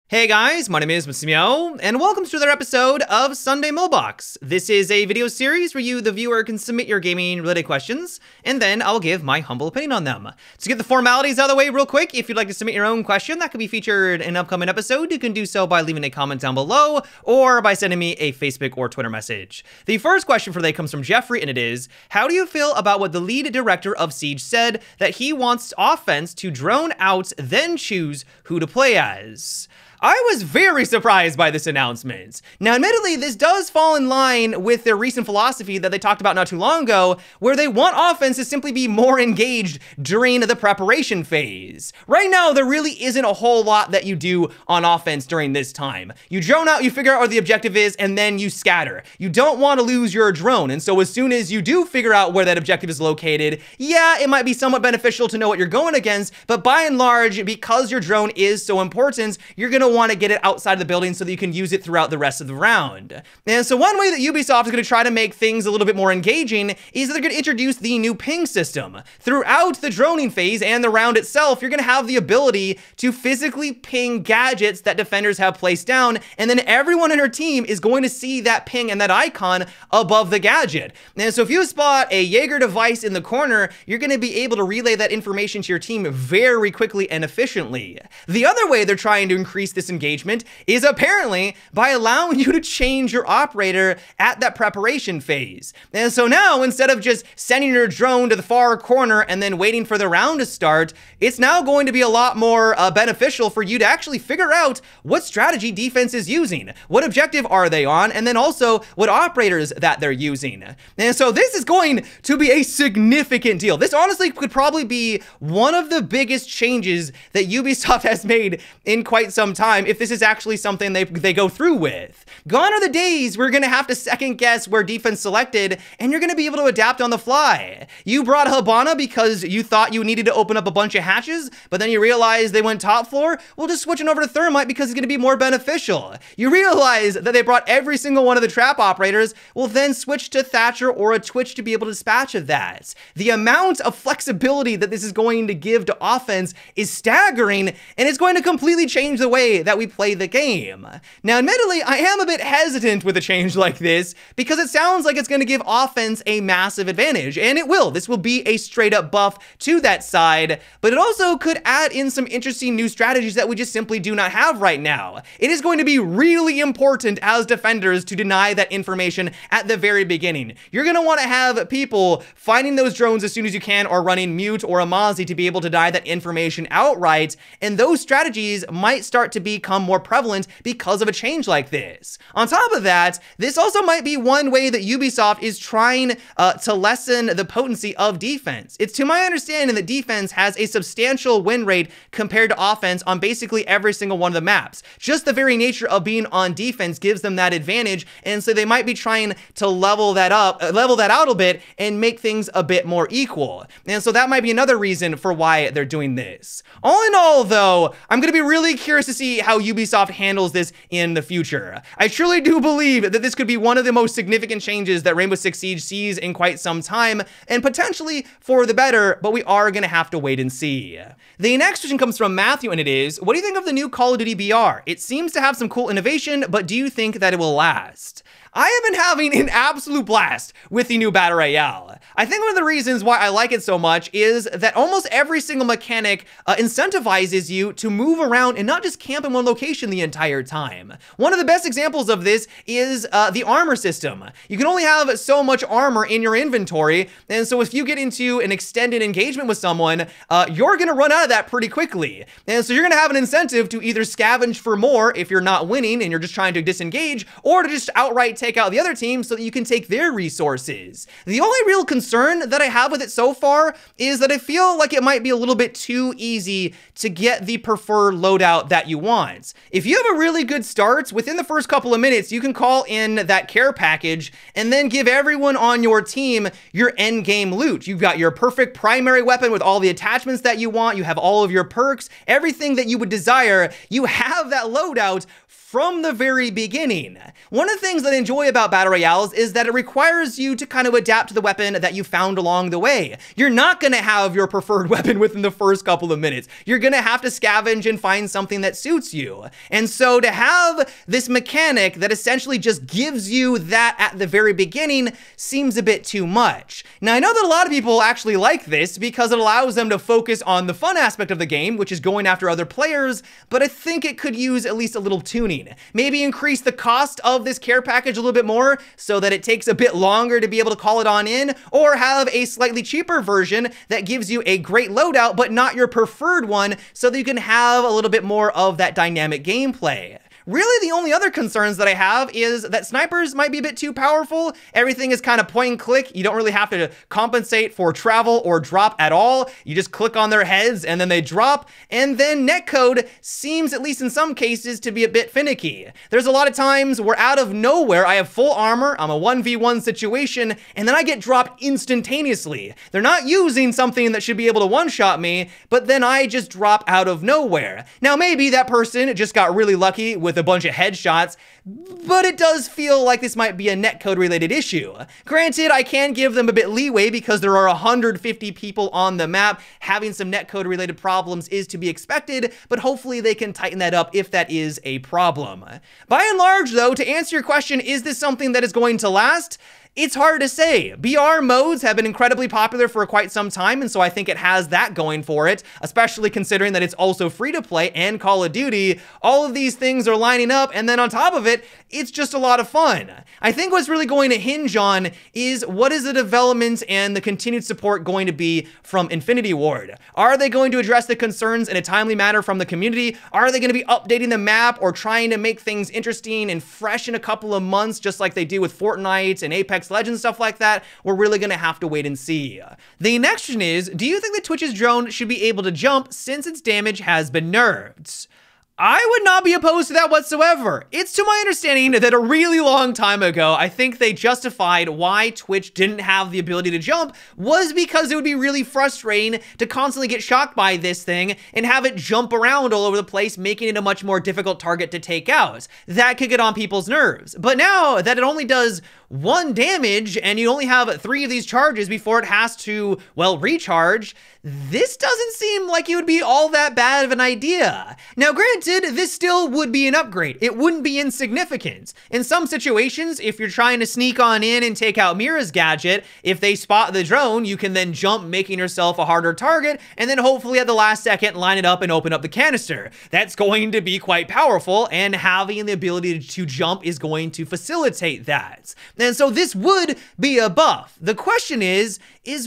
Hey guys, my name is Massimio, and welcome to another episode of Sunday Mailbox. This is a video series where you, the viewer, can submit your gaming-related questions, and then I'll give my humble opinion on them. To get the formalities out of the way real quick, if you'd like to submit your own question that could be featured in an upcoming episode, you can do so by leaving a comment down below, or by sending me a Facebook or Twitter message. The first question for today comes from Jeffrey, and it is, how do you feel about what the lead director of Siege said, that he wants offense to drone out, then choose who to play as? I was very surprised by this announcement. Now, admittedly, this does fall in line with their recent philosophy that they talked about not too long ago, where they want offense to simply be more engaged during the preparation phase. Right now, there really isn't a whole lot that you do on offense during this time. You drone out, you figure out what the objective is, and then you scatter. You don't want to lose your drone, and so as soon as you do figure out where that objective is located, yeah, it might be somewhat beneficial to know what you're going against, but by and large, because your drone is so important, you're gonna want to get it outside of the building so that you can use it throughout the rest of the round. And so one way that Ubisoft is going to try to make things a little bit more engaging is that they're going to introduce the new ping system. Throughout the droning phase and the round itself, you're going to have the ability to physically ping gadgets that defenders have placed down, and then everyone in her team is going to see that ping and that icon above the gadget. And so if you spot a Jaeger device in the corner, you're going to be able to relay that information to your team very quickly and efficiently. The other way they're trying to increase this engagement is apparently by allowing you to change your operator at that preparation phase. And so now, instead of just sending your drone to the far corner and then waiting for the round to start, it's now going to be a lot more beneficial for you to actually figure out what strategy defense is using, what objective are they on, and then also what operators that they're using. And so this is going to be a significant deal. This honestly could probably be one of the biggest changes that Ubisoft has made in quite some time, if this is actually something they go through with. Gone are the days we're gonna have to second guess where defense selected, and you're gonna be able to adapt on the fly. You brought Habana because you thought you needed to open up a bunch of hatches, but then you realized they went top floor? Well, just switching over to Thermite because it's gonna be more beneficial. You realize that they brought every single one of the trap operators, well then switch to Thatcher or a Twitch to be able to dispatch of that. The amount of flexibility that this is going to give to offense is staggering, and it's going to completely change the way that we play the game. Now, admittedly, I am a bit hesitant with a change like this because it sounds like it's going to give offense a massive advantage, and it will. This will be a straight up buff to that side, but it also could add in some interesting new strategies that we just simply do not have right now. It is going to be really important as defenders to deny that information at the very beginning. You're going to want to have people finding those drones as soon as you can or running mute or Amazi to be able to deny that information outright, and those strategies might start to become more prevalent because of a change like this. On top of that, this also might be one way that Ubisoft is trying to lessen the potency of defense. It's to my understanding that defense has a substantial win rate compared to offense on basically every single one of the maps. Just the very nature of being on defense gives them that advantage, and so they might be trying to level that out a bit and make things a bit more equal. And so that might be another reason for why they're doing this. All in all, though, I'm going to be really curious to see how Ubisoft handles this in the future. I truly do believe that this could be one of the most significant changes that Rainbow Six Siege sees in quite some time, and potentially for the better, but we are going to have to wait and see. The next question comes from Matthew, and it is, what do you think of the new Call of Duty BR? It seems to have some cool innovation, but do you think that it will last? I have been having an absolute blast with the new Battle Royale. I think one of the reasons why I like it so much is that almost every single mechanic incentivizes you to move around and not just camp in one location the entire time. One of the best examples of this is the armor system. You can only have so much armor in your inventory, and so if you get into an extended engagement with someone, you're gonna run out of that pretty quickly. And so you're gonna have an incentive to either scavenge for more if you're not winning and you're just trying to disengage, or to just outright take out the other team so that you can take their resources. The only real concern that I have with it so far is that I feel like it might be a little bit too easy to get the preferred loadout that you want. If you have a really good start, within the first couple of minutes, you can call in that care package and then give everyone on your team your end game loot. You've got your perfect primary weapon with all the attachments that you want. You have all of your perks, everything that you would desire. You have that loadout from the very beginning. One of the things that I enjoy about Battle Royales is that it requires you to kind of adapt to the weapon that you found along the way. You're not going to have your preferred weapon within the first couple of minutes. You're going to have to scavenge and find something that suits you. And so to have this mechanic that essentially just gives you that at the very beginning seems a bit too much. Now, I know that a lot of people actually like this because it allows them to focus on the fun aspect of the game, which is going after other players, but I think it could use at least a little tuning. Maybe increase the cost of this care package a little bit more so that it takes a bit longer to be able to call it on in, or have a slightly cheaper version that gives you a great loadout, but not your preferred one, so that you can have a little bit more of that dynamic gameplay. Really, the only other concerns that I have is that snipers might be a bit too powerful. Everything is kind of point and click. You don't really have to compensate for travel or drop at all. You just click on their heads and then they drop. And then netcode seems, at least in some cases, to be a bit finicky. There's a lot of times where out of nowhere, I have full armor, I'm a 1v1 situation, and then I get dropped instantaneously. They're not using something that should be able to one-shot me, but then I just drop out of nowhere. Now, maybe that person just got really lucky with a bunch of headshots, but it does feel like this might be a netcode related issue. Granted, I can give them a bit leeway because there are 150 people on the map. Having some netcode related problems is to be expected, but hopefully they can tighten that up if that is a problem. By and large though, to answer your question, is this something that is going to last? It's hard to say. BR modes have been incredibly popular for quite some time, and so I think it has that going for it, especially considering that it's also free to play and Call of Duty. All of these things are lining up, and then on top of it, it's just a lot of fun. I think what's really going to hinge on is what is the development and the continued support going to be from Infinity Ward? Are they going to address the concerns in a timely manner from the community? Are they going to be updating the map or trying to make things interesting and fresh in a couple of months, just like they do with Fortnite and Apex Legends, stuff like that? We're really going to have to wait and see. The next question is, do you think that Twitch's drone should be able to jump since its damage has been nerfed? I would not be opposed to that whatsoever. It's to my understanding that a really long time ago, I think they justified why Twitch didn't have the ability to jump was because it would be really frustrating to constantly get shocked by this thing and have it jump around all over the place, making it a much more difficult target to take out. That could get on people's nerves. But now that it only does 1 damage and you only have 3 of these charges before it has to, well, recharge, this doesn't seem like it would be all that bad of an idea. Now, granted, this still would be an upgrade. It wouldn't be insignificant. In some situations, if you're trying to sneak on in and take out Mira's gadget, if they spot the drone, you can then jump, making yourself a harder target, and then hopefully at the last second, line it up and open up the canister. That's going to be quite powerful, and having the ability to jump is going to facilitate that. And so this would be a buff. The question is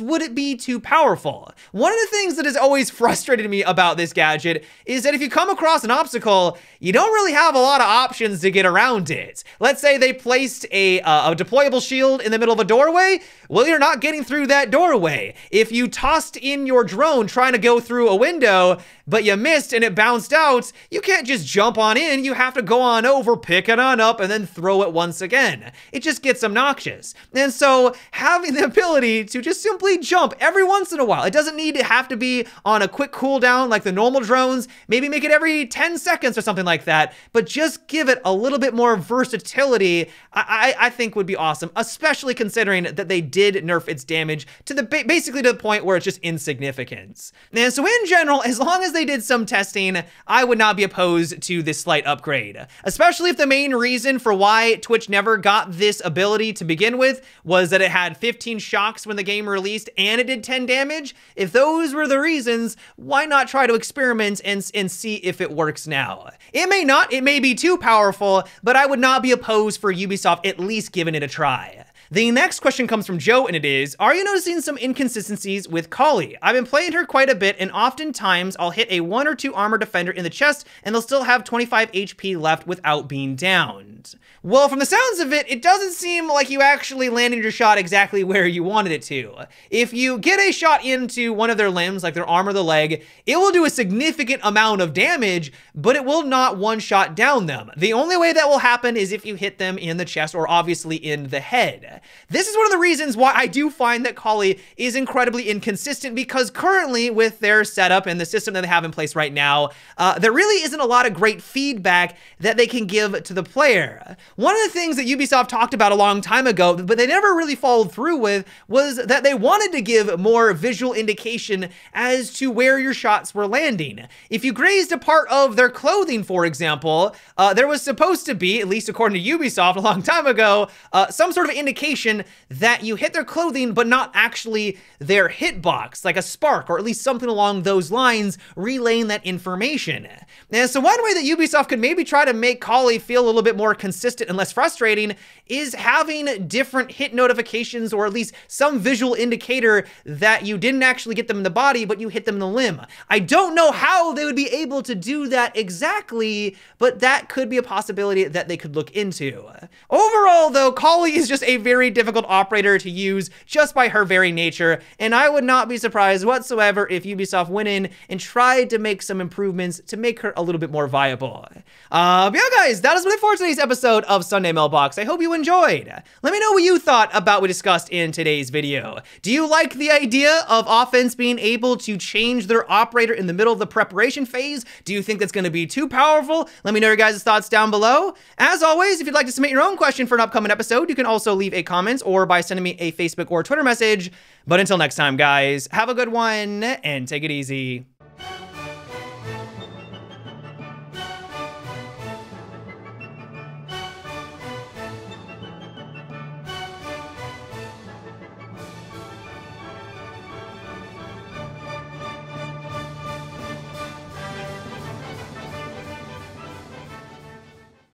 would it be too powerful? One of the things that has always frustrated me about this gadget is that if you come across an obstacle, you don't really have a lot of options to get around it. Let's say they placed a deployable shield in the middle of a doorway. Well, you're not getting through that doorway. If you tossed in your drone trying to go through a window, but you missed and it bounced out, you can't just jump on in. You have to go on over, pick it on up, and then throw it once again. It just gets obnoxious. And so having the ability to just simply jump every once in a while, it doesn't need to have to be on a quick cooldown like the normal drones, maybe make it every 10 seconds or something like that, but just give it a little bit more versatility, I think would be awesome, especially considering that they did nerf its damage to the basically to the point where it's just insignificant. And so in general, as long as they did some testing, I would not be opposed to this slight upgrade, especially if the main reason for why Twitch never got this ability to begin with was that it had 15 shocks when the game released and it did 10 damage. If those were the reasons, why not try to experiment and see if it works now? It may not, it may be too powerful, but I would not be opposed for Ubisoft at least giving it a try. The next question comes from Joe, and it is, are you noticing some inconsistencies with Kali? I've been playing her quite a bit, and oftentimes I'll hit a 1 or 2 armor defender in the chest, and they'll still have 25 HP left without being downed. Well, from the sounds of it, it doesn't seem like you actually landed your shot exactly where you wanted it to. If you get a shot into one of their limbs, like their arm or the leg, it will do a significant amount of damage, but it will not one-shot down them. The only way that will happen is if you hit them in the chest or obviously in the head. This is one of the reasons why I do find that Kali is incredibly inconsistent, because currently with their setup and the system that they have in place right now, there really isn't a lot of great feedback that they can give to the player. One of the things that Ubisoft talked about a long time ago, but they never really followed through with, was that they wanted to give more visual indication as to where your shots were landing. If you grazed a part of their clothing, for example, there was supposed to be, at least according to Ubisoft a long time ago, some sort of indication that you hit their clothing, but not actually their hitbox, like a spark, or at least something along those lines, relaying that information. And so one way that Ubisoft could maybe try to make Kali feel a little bit more consistent and less frustrating is having different hit notifications, or at least some visual indicator that you didn't actually get them in the body, but you hit them in the limb. I don't know how they would be able to do that exactly, but that could be a possibility that they could look into. Overall, though, Kali is just a very difficult operator to use just by her very nature, and I would not be surprised whatsoever if Ubisoft went in and tried to make some improvements to make her a little bit more viable. But yeah, guys, that is it for today's episode of Sunday Mailbox. I hope you enjoyed. Let me know what you thought about what we discussed in today's video. Do you like the idea of Offense being able to change their operator in the middle of the preparation phase? Do you think that's going to be too powerful? Let me know your guys' thoughts down below. As always, if you'd like to submit your own question for an upcoming episode, you can also leave a comment or by sending me a Facebook or Twitter message. But until next time, guys, have a good one and take it easy.